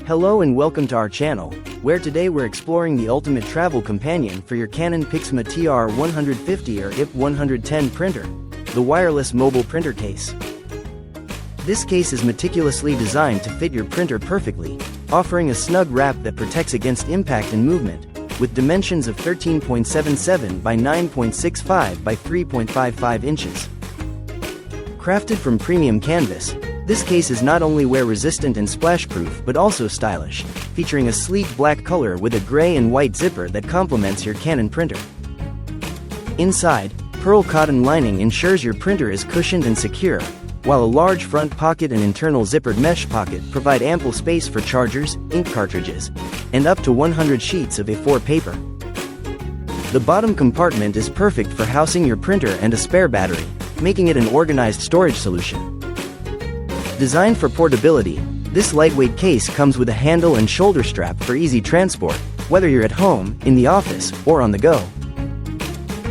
Hello and welcome to our channel, where today we're exploring the ultimate travel companion for your Canon PIXMA TR150 or iP110 printer, the wireless mobile printer case. This case is meticulously designed to fit your printer perfectly, offering a snug wrap that protects against impact and movement, with dimensions of 13.77 by 9.65 by 3.55 inches. Crafted from premium canvas, this case is not only wear-resistant and splash-proof but also stylish, featuring a sleek black color with a gray and white zipper that complements your Canon printer. Inside, pearl cotton lining ensures your printer is cushioned and secure, while a large front pocket and internal zippered mesh pocket provide ample space for chargers, ink cartridges, and up to 100 sheets of A4 paper. The bottom compartment is perfect for housing your printer and a spare battery, making it an organized storage solution. Designed for portability, this lightweight case comes with a handle and shoulder strap for easy transport, whether you're at home, in the office, or on the go.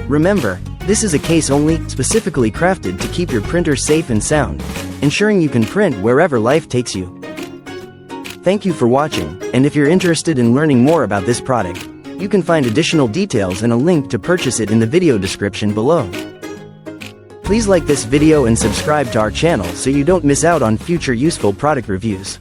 Remember, this is a case only, specifically crafted to keep your printer safe and sound, ensuring you can print wherever life takes you. Thank you for watching, and if you're interested in learning more about this product, you can find additional details and a link to purchase it in the video description below. Please like this video and subscribe to our channel so you don't miss out on future useful product reviews.